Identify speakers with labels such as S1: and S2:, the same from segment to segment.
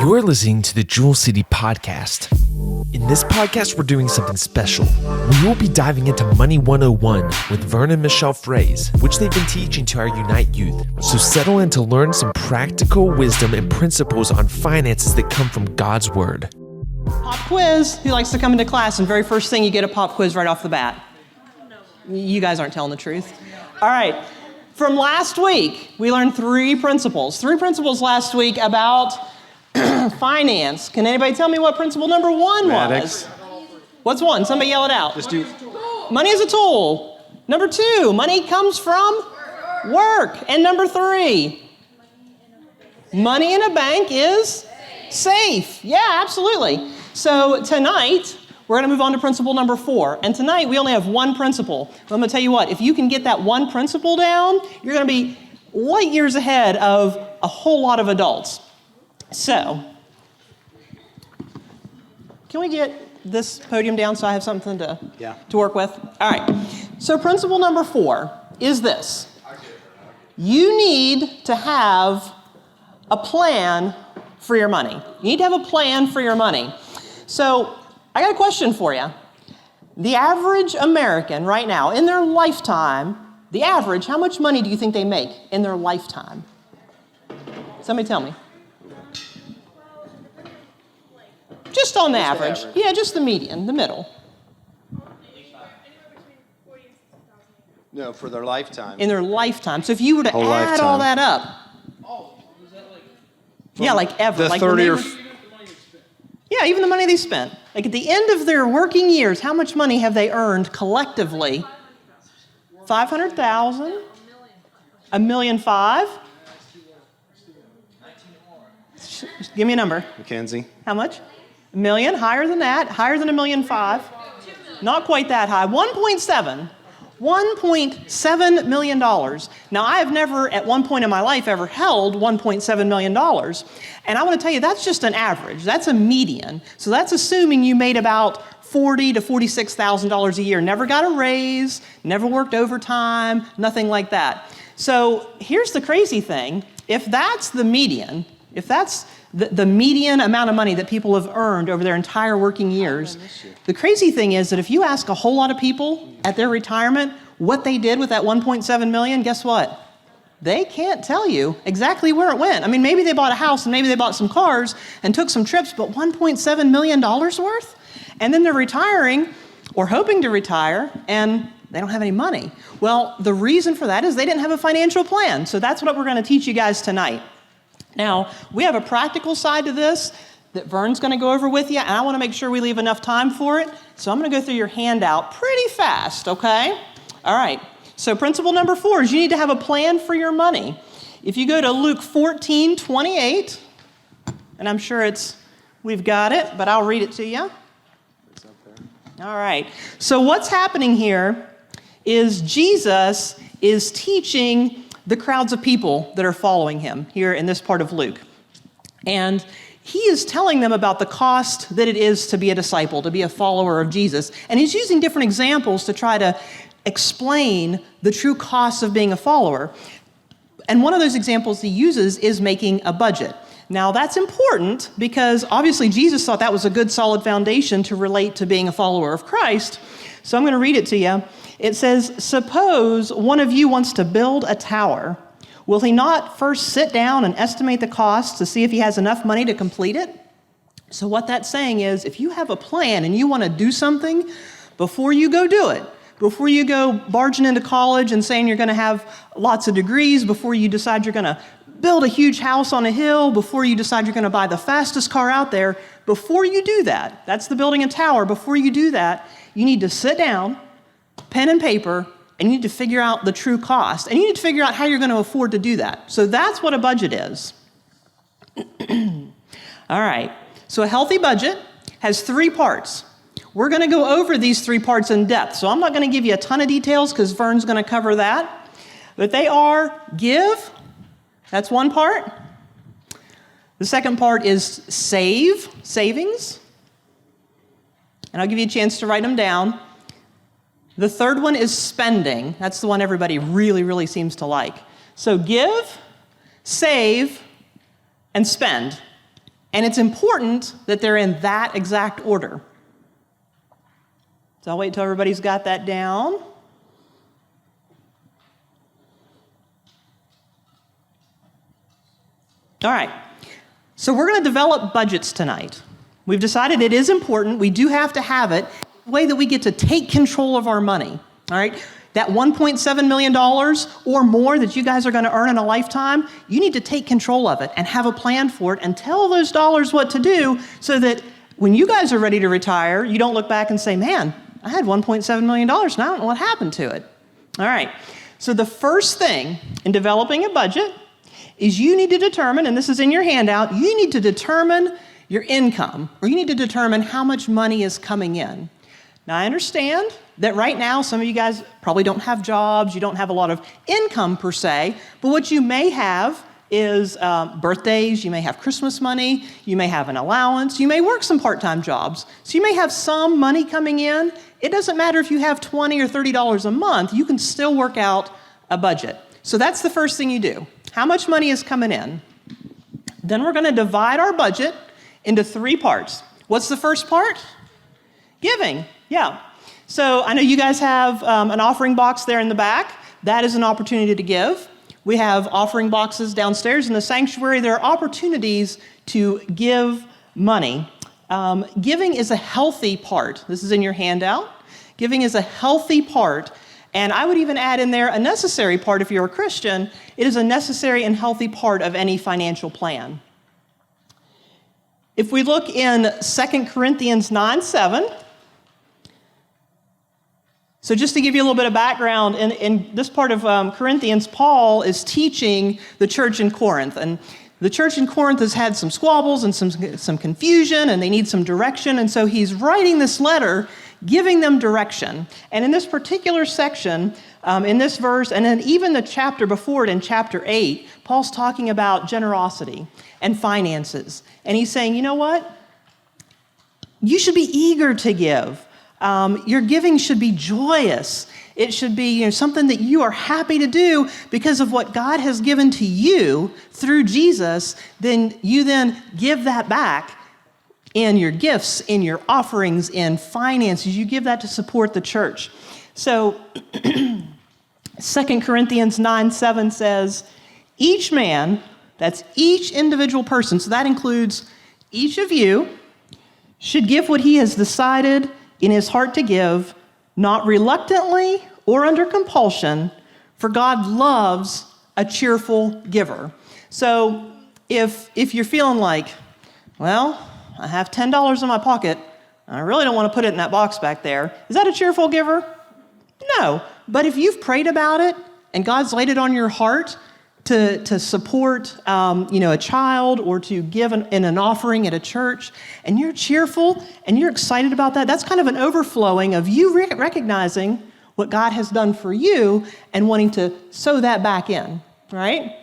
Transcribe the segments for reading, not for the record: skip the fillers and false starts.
S1: You're listening to the Jewel City Podcast. In this podcast, we're doing something special. We will be diving into Money 101 with Vern and Michelle Fraze, which they've been teaching to our UNiTE youth. So settle in to learn some practical wisdom and principles on finances that come from God's Word.
S2: Pop quiz. Who likes to come into class and very first thing you get a pop quiz right off the bat? You guys aren't telling the truth. All right. From last week, we learned three principles. Three principles last week about finance. Can anybody tell me what principle number one was? What's one? Somebody yell it out.
S3: Just do.
S2: Money is a tool. Number two, money comes from work. And number three, money in a bank is safe. Yeah, absolutely. So tonight, we're going to move on to principle number 4. And tonight, we only have one principle. But I'm going to tell you what, if you can get that one principle down, you're going to be light years ahead of a whole lot of adults. So, can we get this podium down so I have something to work with? All right. So principle number 4 is this. You need to have a plan for your money. You need to have a plan for your money. So, I got a question for you. The average American right now, in their lifetime, the average, how much money do you think they make in their lifetime? Somebody tell me. Just on the average. Yeah, just the median, the middle.
S3: No, for their lifetime.
S2: In their lifetime. So if you were to add all that up. Yeah, like ever.
S3: The
S2: like
S3: 30 or...
S2: Yeah, even the money they spent. Like at the end of their working years, how much money have they earned collectively? 500,000? $1.5 million? Give me a number.
S3: Mackenzie.
S2: How much? $1 million? Higher than that? Higher than $1.5 million? Not quite that high. 1.7. $1.7 million. Now, I have never, at one point in my life, ever held $1.7 million. And I want to tell you, that's just an average. That's a median. So that's assuming you made about $40,000 to $46,000 a year. Never got a raise, never worked overtime, nothing like that. So here's the crazy thing. If that's the median, if that's the median amount of money that people have earned over their entire working years, the crazy thing is that if you ask a whole lot of people at their retirement what they did with that 1.7 million, guess what? They can't tell you exactly where it went. I mean, maybe they bought a house and maybe they bought some cars and took some trips, but $1.7 million worth? And then they're retiring or hoping to retire and they don't have any money. Well, the reason for that is they didn't have a financial plan. So that's what we're going to teach you guys tonight. Now, we have a practical side to this that Vern's going to go over with you, and I want to make sure we leave enough time for it. So I'm going to go through your handout pretty fast, okay? All right. So principle number 4 is you need to have a plan for your money. If you go to Luke 14:28, and I'm sure we've got it, but I'll read it to you.
S3: It's up there.
S2: All right. So what's happening here is Jesus is teaching the crowds of people that are following him here in this part of Luke. And he is telling them about the cost that it is to be a disciple, to be a follower of Jesus. And he's using different examples to try to explain the true costs of being a follower. And one of those examples he uses is making a budget. Now that's important because obviously Jesus thought that was a good solid foundation to relate to being a follower of Christ. So I'm going to read it to you. It says, suppose one of you wants to build a tower. Will he not first sit down and estimate the cost to see if he has enough money to complete it? So what that's saying is, if you have a plan and you want to do something, before you go do it, before you go barging into college and saying you're going to have lots of degrees, before you decide you're going to build a huge house on a hill, before you decide you're going to buy the fastest car out there, before you do that, that's the building a tower, before you do that, you need to sit down, pen and paper, and you need to figure out the true cost. And you need to figure out how you're going to afford to do that. So that's what a budget is. All right. So a healthy budget has 3 parts. We're going to go over these 3 parts in depth. So I'm not going to give you a ton of details because Vern's going to cover that. But they are give. That's one part. The second part is savings. And I'll give you a chance to write them down. The third one is spending. That's the one everybody really, really seems to like. So give, save, and spend. And it's important that they're in that exact order. So I'll wait until everybody's got that down. All right. So we're going to develop budgets tonight. We've decided it is important. We do have to have it. The way that we get to take control of our money. All right. That $1.7 million or more that you guys are going to earn in a lifetime, you need to take control of it and have a plan for it and tell those dollars what to do so that when you guys are ready to retire, you don't look back and say, man, I had $1.7 million and I don't know what happened to it. All right. So the first thing in developing a budget is you need to determine, and this is in your handout, you need to determine your income, or you need to determine how much money is coming in. Now, I understand that right now, some of you guys probably don't have jobs, you don't have a lot of income per se, but what you may have is birthdays, you may have Christmas money, you may have an allowance, you may work some part-time jobs. So you may have some money coming in. It doesn't matter if you have $20 or $30 a month, you can still work out a budget. So that's the first thing you do. How much money is coming in? Then we're going to divide our budget into 3 parts. What's the first part? Giving. Yeah. So I know you guys have an offering box there in the back. That is an opportunity to give. We have offering boxes downstairs in the sanctuary. There are opportunities to give money. Giving is a healthy part. This is in your handout. Giving is a healthy part. And I would even add in there a necessary part if you're a Christian. It is a necessary and healthy part of any financial plan. If we look in 2 Corinthians 9:7, so just to give you a little bit of background, in this part of Corinthians, Paul is teaching the church in Corinth. And the church in Corinth has had some squabbles and some confusion, and they need some direction. And so he's writing this letter giving them direction. And in this particular section, in this verse, and then even the chapter before it in chapter 8, Paul's talking about generosity and finances. And he's saying, you know what? You should be eager to give. Your giving should be joyous. It should be something that you are happy to do because of what God has given to you through Jesus. Then you then give that back in your gifts, in your offerings, in finances. You give that to support the church. So 2 Corinthians 9:7 says, each man, that's each individual person, so that includes each of you, should give what he has decided in his heart to give, not reluctantly or under compulsion, for God loves a cheerful giver. So if you're feeling like, well, I have $10 in my pocket, and I really don't want to put it in that box back there, is that a cheerful giver? No. But if you've prayed about it and God's laid it on your heart to support a child or to give in an offering at a church, and you're cheerful and you're excited about that, that's kind of an overflowing of you recognizing what God has done for you and wanting to sow that back in, right?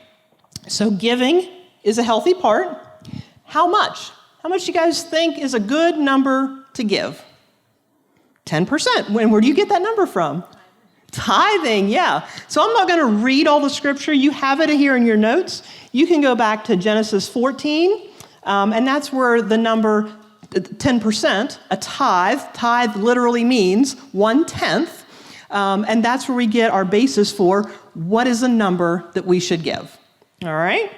S2: So giving is a healthy part. How much? How much do you guys think is a good number to give? 10%. Where do you get that number from? Tithing, yeah. So I'm not going to read all the scripture. You have it here in your notes. You can go back to Genesis 14, and that's where the number 10%, a tithe literally means 1/10, and that's where we get our basis for what is a number that we should give. All right?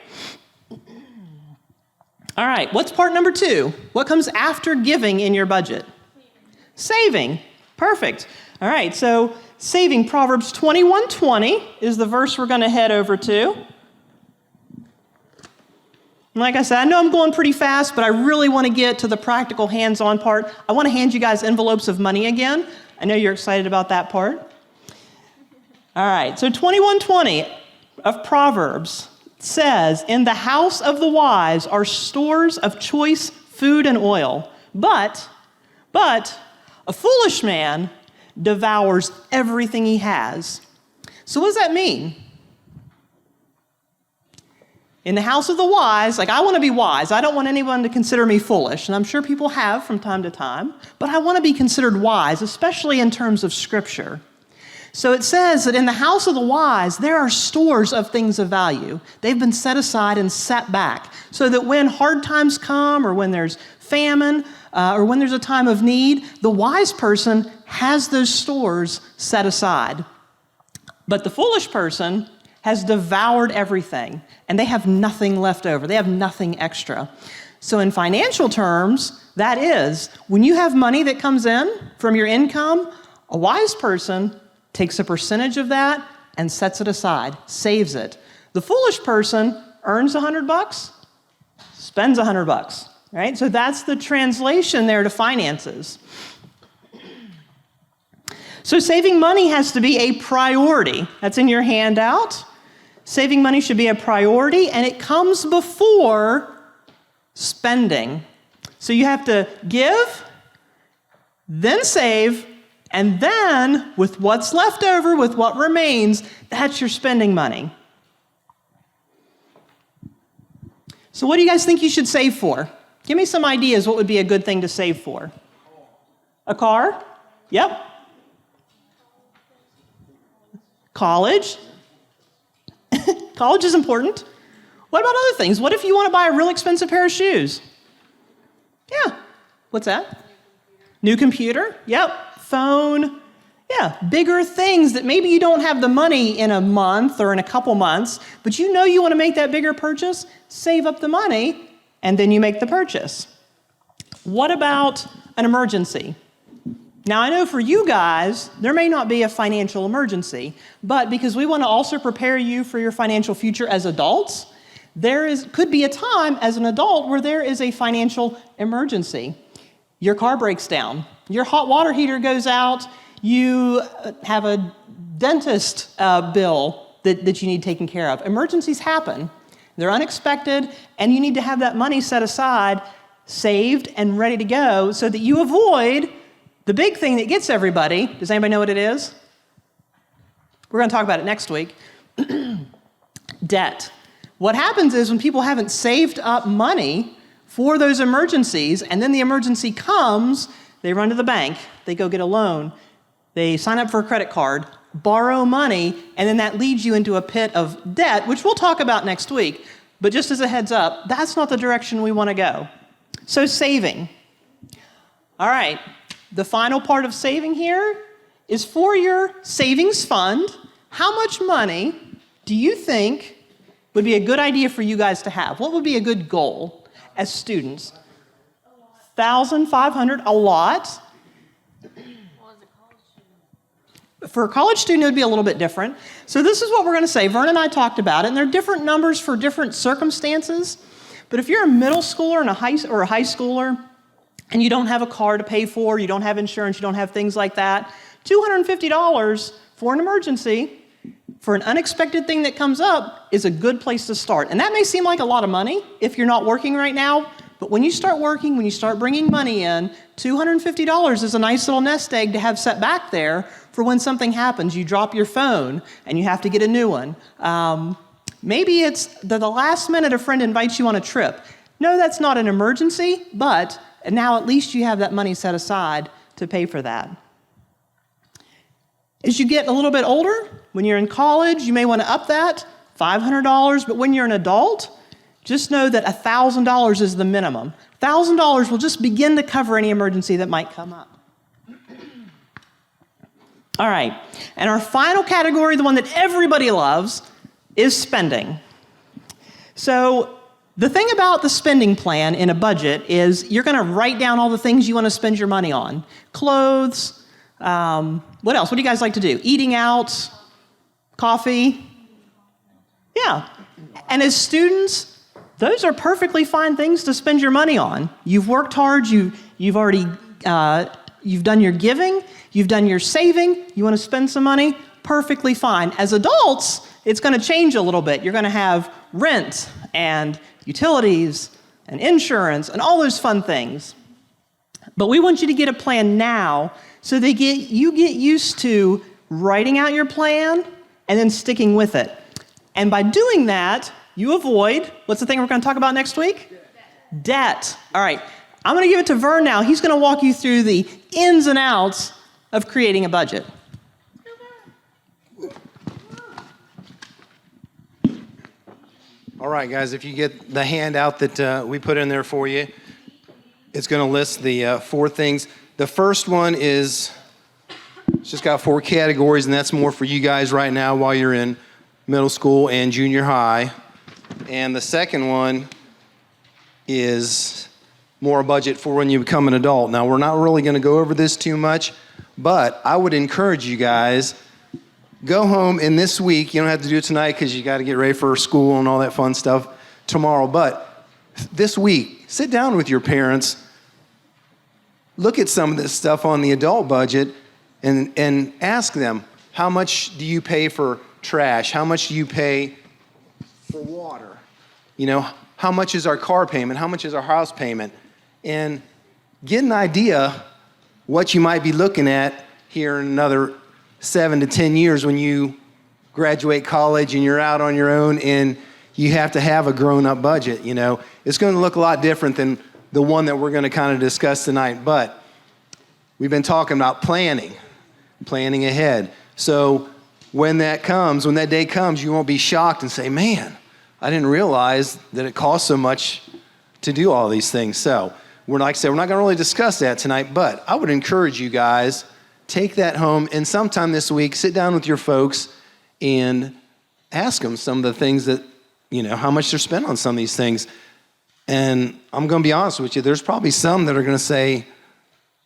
S2: All right, what's part number 2? What comes after giving in your budget? Saving. Perfect. All right, so saving, Proverbs 21:20 is the verse we're going to head over to. And like I said, I know I'm going pretty fast, but I really want to get to the practical hands-on part. I want to hand you guys envelopes of money again. I know you're excited about that part. All right, so 21:20 of Proverbs says, in the house of the wise are stores of choice food and oil, but a foolish man devours everything he has. So what does that mean? In the house of the wise, like I want to be wise. I don't want anyone to consider me foolish, and I'm sure people have from time to time, but I want to be considered wise, especially in terms of Scripture. So it says that in the house of the wise, there are stores of things of value. They've been set aside and set back so that when hard times come or when there's famine or when there's a time of need, the wise person has those stores set aside. But the foolish person has devoured everything, and they have nothing left over. They have nothing extra. So in financial terms, that is, when you have money that comes in from your income, a wise person takes a percentage of that and sets it aside, saves it. The foolish person earns $100, spends $100, right? So that's the translation there to finances. So saving money has to be a priority. That's in your handout. Saving money should be a priority, and it comes before spending. So you have to give, then save, and then with what's left over, with what remains, that's your spending money. So what do you guys think you should save for? Give me some ideas what would be a good thing to save for. A car? Yep. College? College is important. What about other things? What if you want to buy a real expensive pair of shoes? Yeah. What's that? New computer? Yep. Phone? Yeah. Bigger things that maybe you don't have the money in a month or in a couple months, but you know you want to make that bigger purchase, save up the money, and then you make the purchase. What about an emergency? Now, I know for you guys, there may not be a financial emergency, but because we want to also prepare you for your financial future as adults, could be a time as an adult where there is a financial emergency. Your car breaks down, your hot water heater goes out, you have a dentist bill that you need taken care of. Emergencies happen. They're unexpected, and you need to have that money set aside, saved, and ready to go so that you avoid the big thing that gets everybody. Does anybody know what it is? We're going to talk about it next week. Debt. What happens is when people haven't saved up money for those emergencies, and then the emergency comes, they run to the bank, they go get a loan, they sign up for a credit card, borrow money, and then that leads you into a pit of debt, which we'll talk about next week. But just as a heads up, that's not the direction we want to go. So saving. All right. The final part of saving here is for your savings fund. How much money do you think would be a good idea for you guys to have? What would be a good goal as students? 1,500, a lot. For a college student, it would be a little bit different. So this is what we're going to say. Vern and I talked about it, and there are different numbers for different circumstances. But if you're a middle schooler and a high schooler, and you don't have a car to pay for, you don't have insurance, you don't have things like that, $250 for an emergency, for an unexpected thing that comes up, is a good place to start. And that may seem like a lot of money if you're not working right now, but when you start working, when you start bringing money in, $250 is a nice little nest egg to have set back there for when something happens. You drop your phone and you have to get a new one. Maybe it's the last minute a friend invites you on a trip. No, that's not an emergency, but now at least you have that money set aside to pay for that. As you get a little bit older, when you're in college, you may want to up that, $500, but when you're an adult, just know that $1,000 is the minimum. $1,000 will just begin to cover any emergency that might come up. All right, and our final category, the one that everybody loves, is spending. So the thing about the spending plan in a budget is you're going to write down all the things you want to spend your money on. Clothes, what else? What do you guys like to do? Eating out, coffee? Yeah. And as students, those are perfectly fine things to spend your money on. You've worked hard, you've already, you've done your giving, you've done your saving, you want to spend some money, perfectly fine. As adults, it's going to change a little bit. You're going to have rent and utilities and insurance and all those fun things. But we want you to get a plan now so that you get used to writing out your plan and then sticking with it. And by doing that, you avoid, what's the thing we're going to talk about next week? Debt. All right. I'm going to give it to Vern now. He's going to walk you through the ins and outs of creating a budget.
S4: All right, guys, if you get the handout that we put in there for you, it's going to list the 4 things. The first one is, it's just got 4 categories, and that's more for you guys right now while you're in middle school and junior high. And the second one is more a budget for when you become an adult. Now, we're not really going to go over this too much, but I would encourage you guys, go home, and this week, you don't have to do it tonight because you got to get ready for school and all that fun stuff tomorrow, but this week, sit down with your parents, look at some of this stuff on the adult budget, and ask them, how much do you pay for trash? How much do you pay for water? You know, how much is our car payment? How much is our house payment? And get an idea what you might be looking at here in another 7 to 10 years when you graduate college and you're out on your own and you have to have a grown-up budget. You know, it's going to look a lot different than the one that we're going to kind of discuss tonight, but we've been talking about planning ahead. So when that day comes, you won't be shocked and say, man, I didn't realize that it costs so much to do all these things. So we're not going to really discuss that tonight, but I would encourage you guys, take that home, and sometime this week, sit down with your folks and ask them some of the things that, you know, how much they're spent on some of these things. And I'm going to be honest with you, there's probably some that are going to say,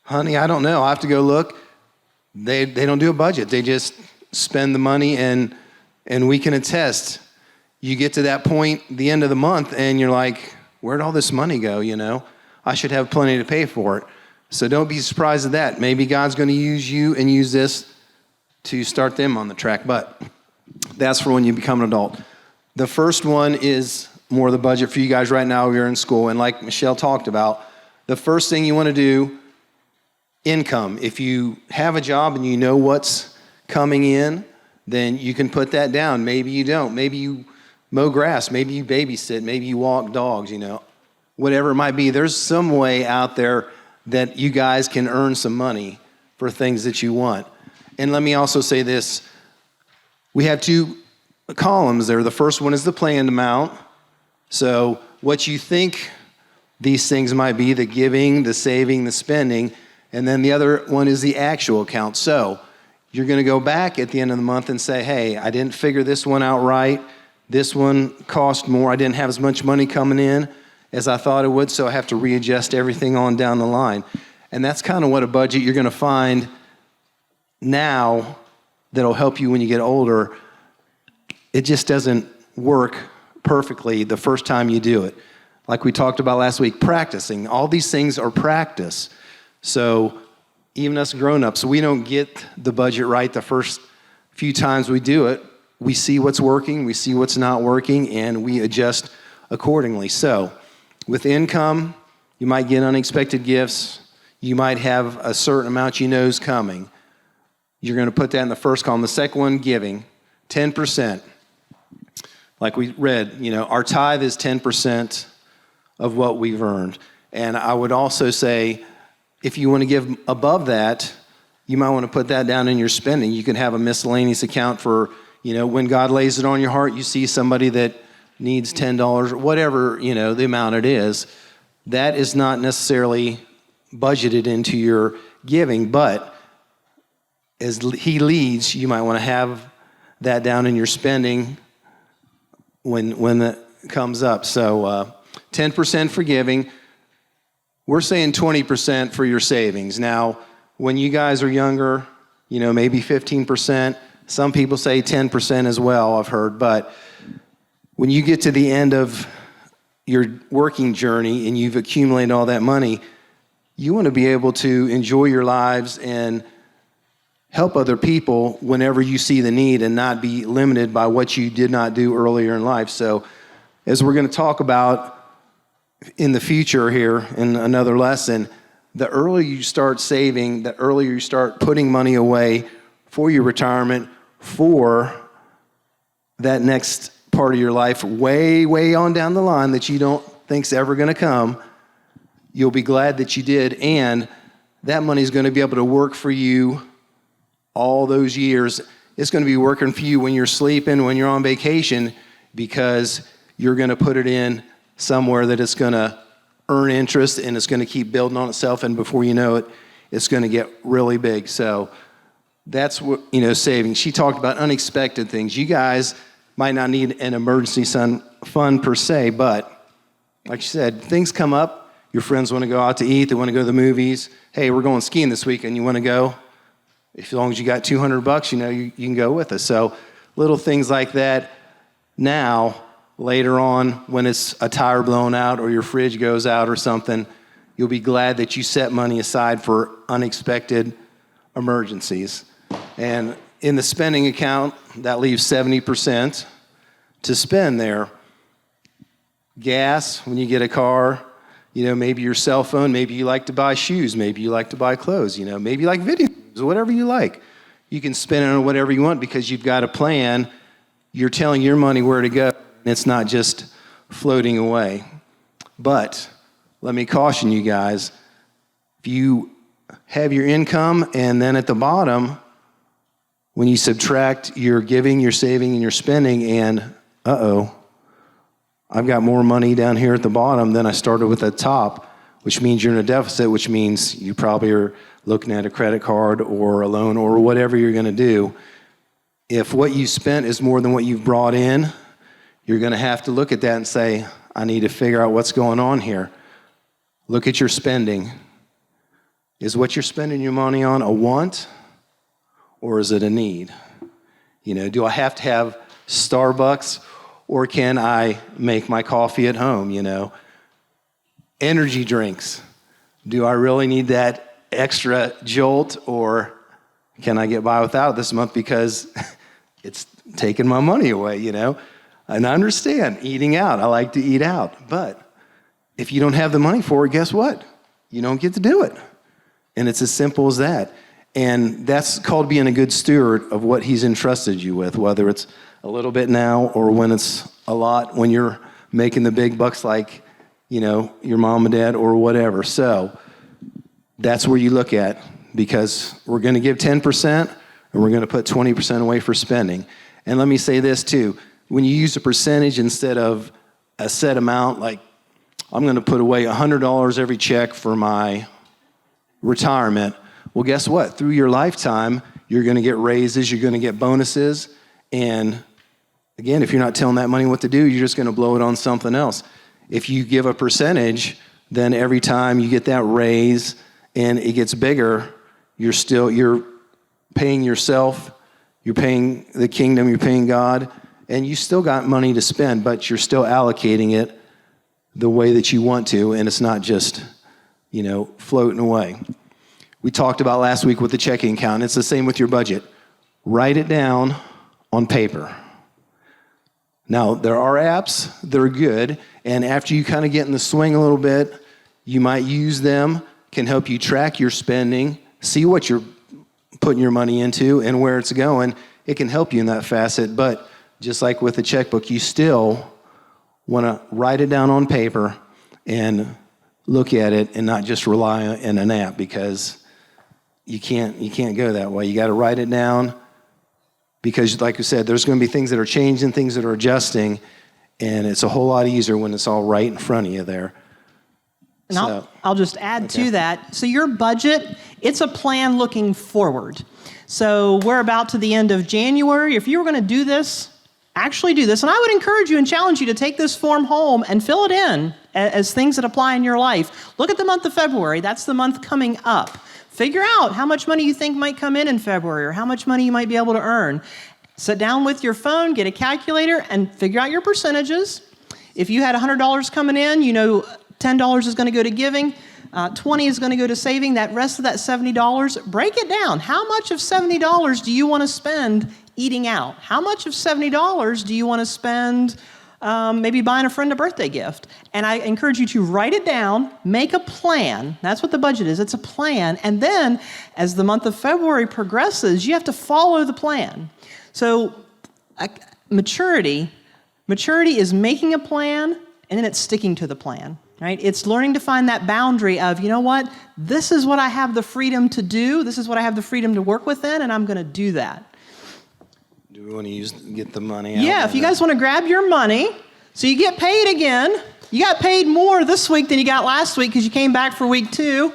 S4: honey, I don't know, I have to go look. They don't do a budget. They just spend the money, and we can attest. You get to that point, the end of the month, and you're like, where'd all this money go, you know? I should have plenty to pay for it. So don't be surprised at that. Maybe God's going to use you and use this to start them on the track, but that's for when you become an adult. The first one is more of the budget for you guys right now if you're in school, and like Michelle talked about, the first thing you want to do, income. If you have a job and you know what's coming in, then you can put that down. Maybe you don't. Maybe you mow grass. Maybe you babysit. Maybe you walk dogs, you know. Whatever it might be, there's some way out there that you guys can earn some money for things that you want. And let me also say this. We have 2 columns there. The first one is the planned amount. So what you think these things might be, the giving, the saving, the spending, and then the other one is the actual account. So you're going to go back at the end of the month and say, hey, I didn't figure this one out right. This one cost more. I didn't have as much money coming in as I thought it would, so I have to readjust everything on down the line. And that's kind of what a budget you're going to find now that'll help you when you get older. It just doesn't work perfectly the first time you do it. Like we talked about last week, practicing. All these things are practice. So even us grown-ups, we don't get the budget right the first few times we do it. We see what's working, we see what's not working, and we adjust accordingly. So with income, you might get unexpected gifts. You might have a certain amount you know is coming. You're going to put that in the first column. The second one, giving, 10%. Like we read, you know, our tithe is 10% of what we've earned. And I would also say, if you want to give above that, you might want to put that down in your spending. You can have a miscellaneous account for, you know, when God lays it on your heart, you see somebody that needs $10 or whatever, you know, the amount it is. That is not necessarily budgeted into your giving, but as He leads, you might want to have that down in your spending when that comes up. So 10% for giving. We're saying 20% for your savings. Now, when you guys are younger, you know, maybe 15%. Some people say 10% as well, I've heard. But when you get to the end of your working journey and you've accumulated all that money, you want to be able to enjoy your lives and help other people whenever you see the need and not be limited by what you did not do earlier in life. So as we're going to talk about in the future here in another lesson, the earlier you start saving, the earlier you start putting money away for your retirement, for that next part of your life, way, way on down the line that you don't think's ever going to come, you'll be glad that you did, and that money is going to be able to work for you all those years. It's going to be working for you when you're sleeping, when you're on vacation, because you're going to put it in somewhere that it's going to earn interest and it's going to keep building on itself, and before you know it, it's going to get really big. So that's what, saving. She talked about unexpected things. You guys might not need an emergency fund per se, but like you said, things come up. Your friends want to go out to eat. They want to go to the movies. Hey, we're going skiing this weekend. You want to go? As long as you got $200, you can go with us. So little things like that. Now, later on, when it's a tire blown out or your fridge goes out or something, you'll be glad that you set money aside for unexpected emergencies. And in the spending account, that leaves 70% to spend there. Gas, when you get a car, maybe your cell phone, maybe you like to buy shoes, maybe you like to buy clothes, maybe you like video games, whatever you like. You can spend it on whatever you want because you've got a plan. You're telling your money where to go, and it's not just floating away. But let me caution you guys, if you have your income and then at the bottom, when you subtract your giving, your saving, and your spending, and I've got more money down here at the bottom than I started with at the top, which means you're in a deficit, which means you probably are looking at a credit card or a loan or whatever you're going to do. If what you spent is more than what you've brought in, you're going to have to look at that and say, I need to figure out what's going on here. Look at your spending. Is what you're spending your money on a want or is it a need? Do I have to have Starbucks or can I make my coffee at home? Energy drinks. Do I really need that extra jolt or can I get by without it this month because it's taking my money away, And I understand eating out. I like to eat out. But if you don't have the money for it, guess what? You don't get to do it. And it's as simple as that. And that's called being a good steward of what he's entrusted you with, whether it's a little bit now or when it's a lot, when you're making the big bucks like, your mom and dad or whatever. So that's where you look at, because we're going to give 10% and we're going to put 20% away for spending. And let me say this too. When you use a percentage instead of a set amount, like I'm going to put away $100 every check for my retirement. Well, guess what? Through your lifetime, you're going to get raises, you're going to get bonuses, and again, if you're not telling that money what to do, you're just going to blow it on something else. If you give a percentage, then every time you get that raise and it gets bigger, you're paying yourself, you're paying the kingdom, you're paying God, and you still got money to spend, but you're still allocating it the way that you want to, and it's not just, floating away. We talked about last week with the checking account. It's the same with your budget. Write it down on paper. Now, there are apps that are good, and after you kind of get in the swing a little bit, you might use them, can help you track your spending, see what you're putting your money into and where it's going. It can help you in that facet, but just like with the checkbook, you still want to write it down on paper and look at it and not just rely on an app, because you can't go that way. You got to write it down, because like I said, there's going to be things that are changing, things that are adjusting, and it's a whole lot easier when it's all right in front of you there.
S2: And I'll just add to that. So your budget, it's a plan looking forward. So we're about to the end of January. If you were going to do this, actually do this. And I would encourage you and challenge you to take this form home and fill it in as things that apply in your life. Look at the month of February. That's the month coming up. Figure out how much money you think might come in February, or how much money you might be able to earn. Sit down with your phone, get a calculator, and figure out your percentages. If you had $100 coming in, $10 is going to go to giving, 20 is going to go to saving. That rest of that $70, break it down. How much of $70 do you want to spend eating out? How much of $70 do you want to spend maybe buying a friend a birthday gift? And I encourage you to write it down, make a plan. That's what the budget is. It's a plan. And then as the month of February progresses, you have to follow the plan. So maturity is making a plan and then it's sticking to the plan. Right? It's learning to find that boundary of, this is what I have the freedom to do. This is what I have the freedom to work within, and I'm going to do that.
S4: Do we want to get the money out?
S2: Yeah, if you guys want to grab your money, So you get paid again. You got paid more this week than you got last week because you came back for week 2.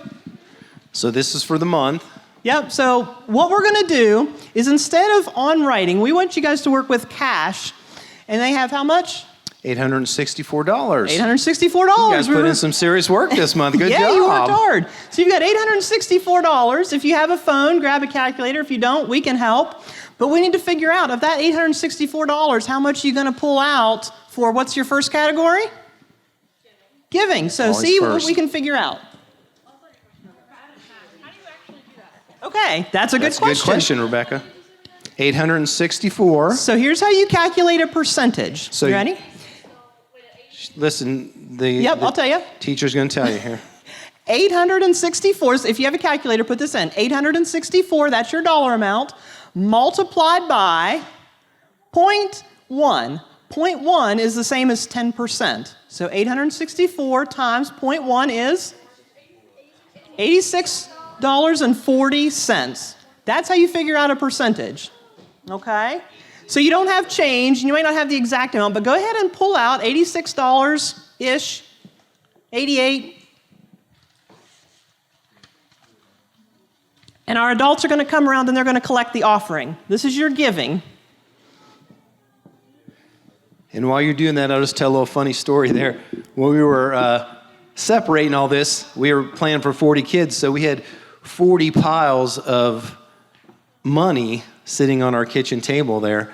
S4: So this is for the month.
S2: Yep, so what we're going to do is instead of on writing, we want you guys to work with cash. And they have how much?
S4: $864.
S2: $864.
S4: You guys put in some serious work this month. Good
S2: yeah,
S4: job.
S2: You worked hard. So you've got $864. If you have a phone, grab a calculator. If you don't, we can help. But we need to figure out, of that $864, how much are you going to pull out for what's your first category? Giving. So
S4: Always
S2: see
S4: first.
S2: what we can figure out. Okay, that's a good question.
S4: That's a good question, Rebecca. 864.
S2: So here's how you calculate a percentage.
S4: So
S2: you ready?
S4: Listen,
S2: I'll tell you.
S4: Teacher's going to tell you here.
S2: 864, so if you have a calculator, put this in. 864, that's your dollar amount, multiplied by 0.1. 0.1 is the same as 10%. So 864 times 0.1 is $86.40. That's how you figure out a percentage. Okay? So you don't have change, and you may not have the exact amount, but go ahead and pull out $86-ish, 88. And our adults are going to come around and they're going to collect the offering. This is your giving.
S4: And while you're doing that, I'll just tell a little funny story there. When we were separating all this, we were planning for 40 kids, so we had 40 piles of money sitting on our kitchen table there.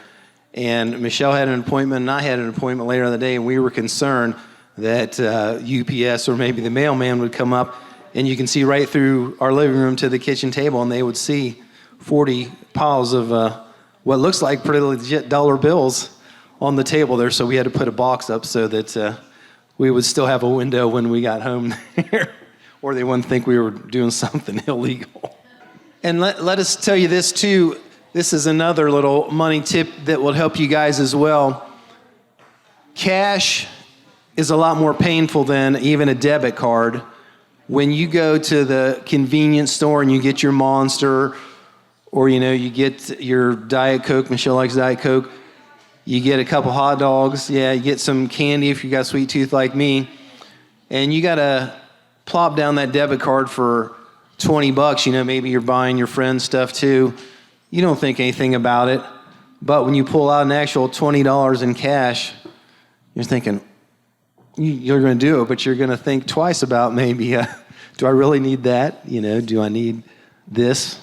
S4: And Michelle had an appointment, and I had an appointment later in the day, and we were concerned that UPS or maybe the mailman would come up, and you can see right through our living room to the kitchen table, and they would see 40 piles of what looks like pretty legit dollar bills on the table there. So we had to put a box up so that we would still have a window when we got home there, or they wouldn't think we were doing something illegal. And let us tell you this too. This is another little money tip that will help you guys as well. Cash is a lot more painful than even a debit card. When you go to the convenience store and you get your Monster, or you get your Diet Coke, Michelle likes Diet Coke, you get a couple hot dogs, you get some candy if you got a sweet tooth like me, and you got to plop down that debit card for $20, maybe you're buying your friend's stuff too. You don't think anything about it. But when you pull out an actual $20 in cash, you're thinking, you're going to do it, but you're going to think twice about maybe, do I really need that? Do I need this?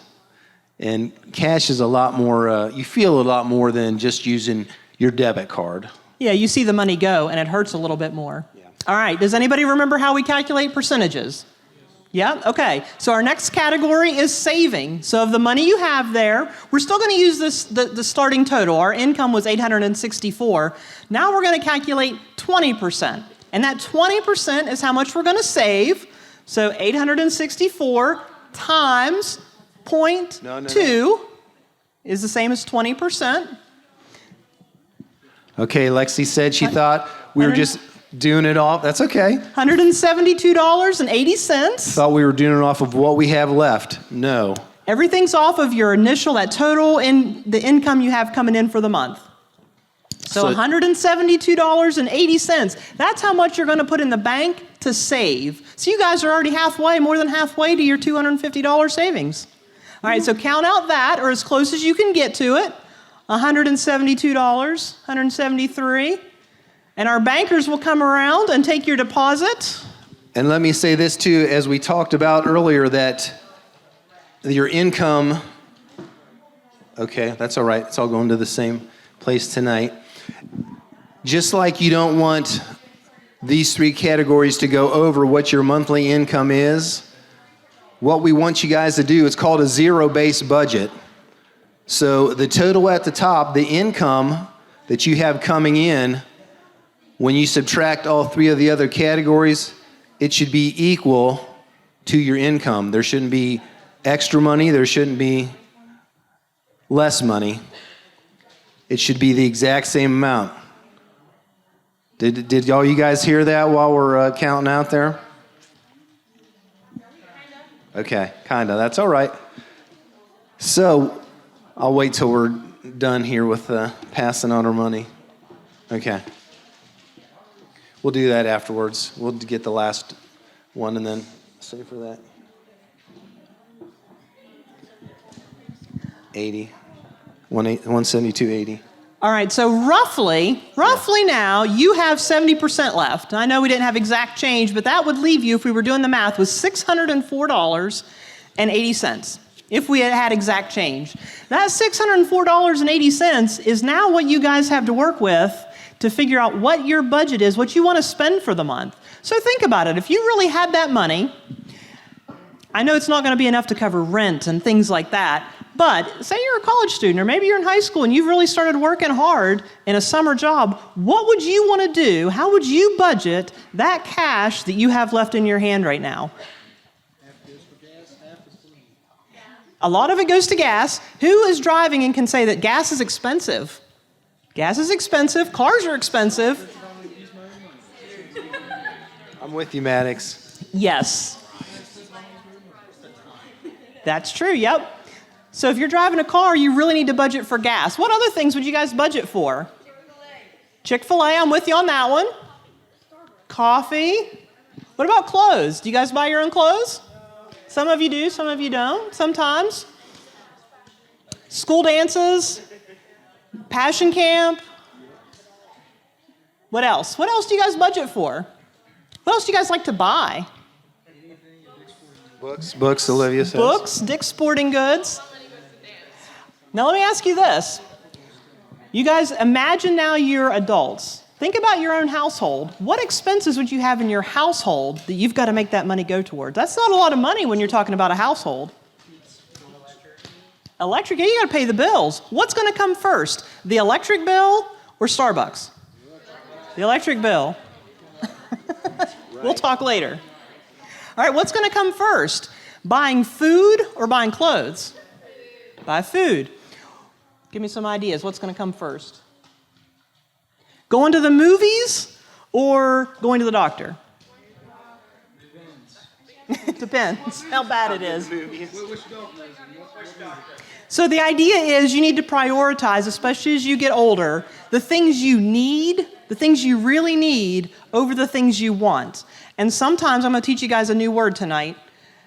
S4: And cash is a lot more, you feel a lot more than just using your debit card.
S2: Yeah, you see the money go, and it hurts a little bit more. Yeah. All right, does anybody remember how we calculate percentages? Yeah, okay. So our next category is saving. So of the money you have there, we're still going to use the starting total. Our income was $864. Now we're going to calculate 20%. And that 20% is how much we're going to save. So 864 times 0.2 is the same as 20%.
S4: Okay, Lexi said she thought we were just doing it off. That's okay.
S2: $172.80.
S4: Thought we were doing it off of what we have left. No.
S2: Everything's off of your initial, that total in the income you have coming in for the month. So $172.80. That's how much you're going to put in the bank to save. So you guys are already more than halfway to your $250 savings. All right, so count out that, or as close as you can get to it. $172, $173. And our bankers will come around and take your deposit.
S4: And let me say this too, as we talked about earlier, that your income, okay, that's all right. It's all going to the same place tonight. Just like you don't want these three categories to go over what your monthly income is, what we want you guys to do, it's called a zero-based budget. So the total at the top, the income that you have coming in, when you subtract all three of the other categories, it should be equal to your income. There shouldn't be extra money. There shouldn't be less money. It should be the exact same amount. Did all you guys hear that while we're counting out there? Okay, kind of. That's all right. So I'll wait till we're done here with passing on our money. Okay. We'll do that afterwards. We'll get the last one and then save for that. 80. 172.80.
S2: All right, so roughly now, you have 70% left. I know we didn't have exact change, but that would leave you, if we were doing the math, with $604.80 if we had had exact change. That $604.80 is now what you guys have to work with to figure out what your budget is, what you want to spend for the month. So think about it. If you really had that money, I know it's not going to be enough to cover rent and things like that, but say you're a college student or maybe you're in high school and you've really started working hard in a summer job, what would you want to do? How would you budget that cash that you have left in your hand right now? A lot of it goes to gas. Who is driving and can say that gas is expensive? Gas is expensive. Cars are expensive.
S4: I'm with you, Maddox.
S2: Yes. That's true, yep. So if you're driving a car, you really need to budget for gas. What other things would you guys budget for? Chick-fil-A, I'm with you on that one. Coffee. What about clothes? Do you guys buy your own clothes? Some of you do, some of you don't, sometimes. School dances, passion camp. What else? What else do you guys budget for? What else do you guys like to buy?
S4: Books, Olivia says.
S2: Books, Dick's Sporting Goods. Now let me ask you this. You guys, imagine now you're adults. Think about your own household. What expenses would you have in your household that you've got to make that money go towards? That's not a lot of money when you're talking about a household. Electric, yeah, you got to pay the bills. What's going to come first? The electric bill or Starbucks? The electric bill. We'll talk later. All right, what's going to come first? Buying food or buying clothes? Buy food. Give me some ideas. What's going to come first? Going to the movies or going to the doctor? Depends how bad it is. So the idea is you need to prioritize, especially as you get older, the things you need, the things you really need, over the things you want. And sometimes I'm going to teach you guys a new word tonight.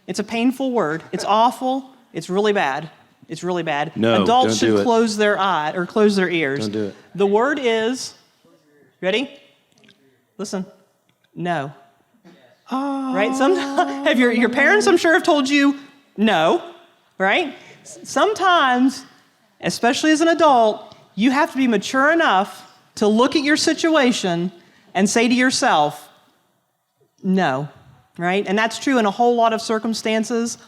S2: It's a painful word. It's awful. It's really bad. It's really bad.
S4: No,
S2: adults
S4: don't do
S2: should
S4: it.
S2: close their eye or close their ears.
S4: Don't do it.
S2: The word is, ready? Listen, no. Right? Sometimes, have your parents, I'm sure, have told you no, right? Sometimes, especially as an adult, you have to be mature enough to look at your situation and say to yourself, no, right? And that's true in a whole lot of circumstances,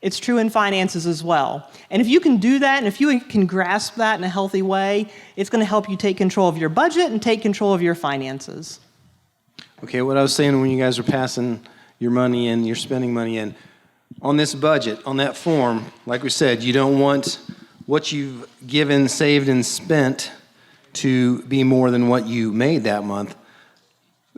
S2: It's true in finances as well. And if you can do that, and if you can grasp that in a healthy way, it's going to help you take control of your budget and take control of your finances.
S4: Okay, what I was saying when you guys are passing your money in, you're spending money in, on this budget, on that form, like we said, you don't want what you've given, saved, and spent to be more than what you made that month.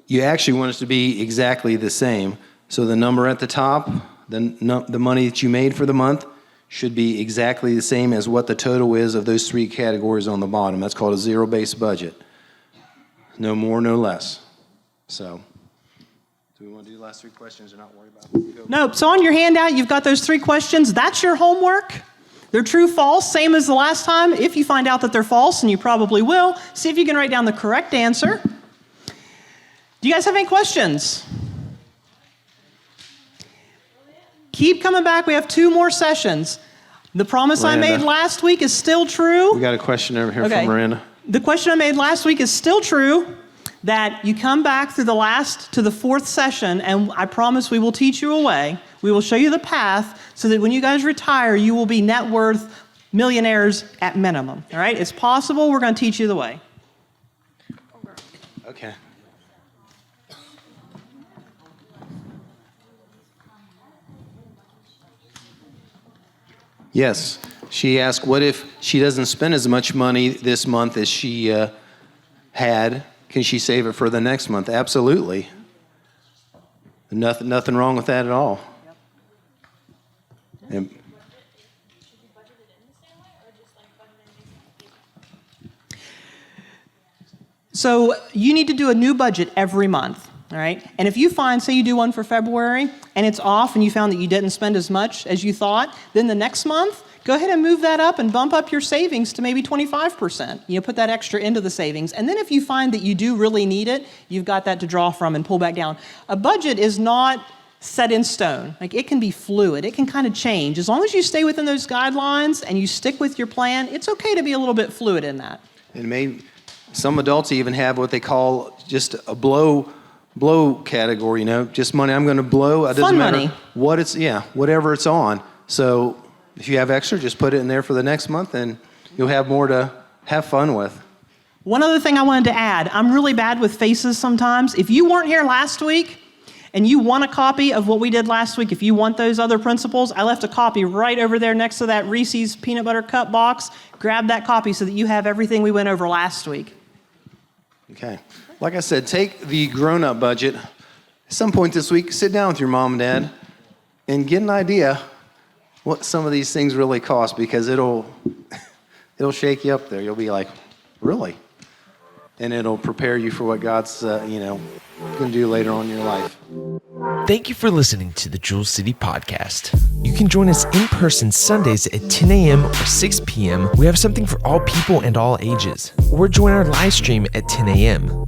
S4: You actually want it to be exactly the same. So the number at the top, the money that you made for the month, should be exactly the same as what the total is of those three categories on the bottom. That's called a zero-based budget. No more, no less. So, do we want to do the last three questions or not worry about it?
S2: Nope. So on your handout, you've got those 3 questions. That's your homework. They're true, false, same as the last time. If you find out that they're false, and you probably will, see if you can write down the correct answer. Do you guys have any questions? Keep coming back. We have 2 more sessions. The promise I made last week is still true.
S4: We got a question over here from Miranda.
S2: The question I made last week is still true, that you come back through the last to the 4th session, and I promise we will teach you a way. We will show you the path so that when you guys retire, you will be net worth millionaires at minimum. All right? It's possible. We're going to teach you the way.
S4: Okay. Yes. She asked, what if she doesn't spend as much money this month as she had? Can she save it for the next month? Absolutely. Nothing wrong with that at all. And
S2: So you need to do a new budget every month, all right? And if you find, say you do one for February, and it's off and you found that you didn't spend as much as you thought, then the next month, go ahead and move that up and bump up your savings to maybe 25%. Put that extra into the savings. And then if you find that you do really need it, you've got that to draw from and pull back down. A budget is not set in stone. Like, it can be fluid. It can kind of change. As long as you stay within those guidelines and you stick with your plan, it's okay to be a little bit fluid in that.
S4: And some adults even have what they call just a blow category, just money I'm going to blow. It doesn't matter
S2: money.
S4: What it's, whatever it's on. So if you have extra, just put it in there for the next month and you'll have more to have fun with.
S2: One other thing I wanted to add, I'm really bad with faces sometimes. If you weren't here last week and you want a copy of what we did last week, if you want those other principles, I left a copy right over there next to that Reese's peanut butter cup box. Grab that copy so that you have everything we went over last week.
S4: Okay. Like I said, take the grown-up budget. At some point this week, sit down with your mom and dad and get an idea what some of these things really cost, because it'll shake you up there. You'll be like, really? And it'll prepare you for what God's going to do later on in your life.
S1: Thank you for listening to the Jewel City Podcast. You can join us in person Sundays at 10 a.m. or 6 p.m. We have something for all people and all ages. Or join our live stream at 10 a.m.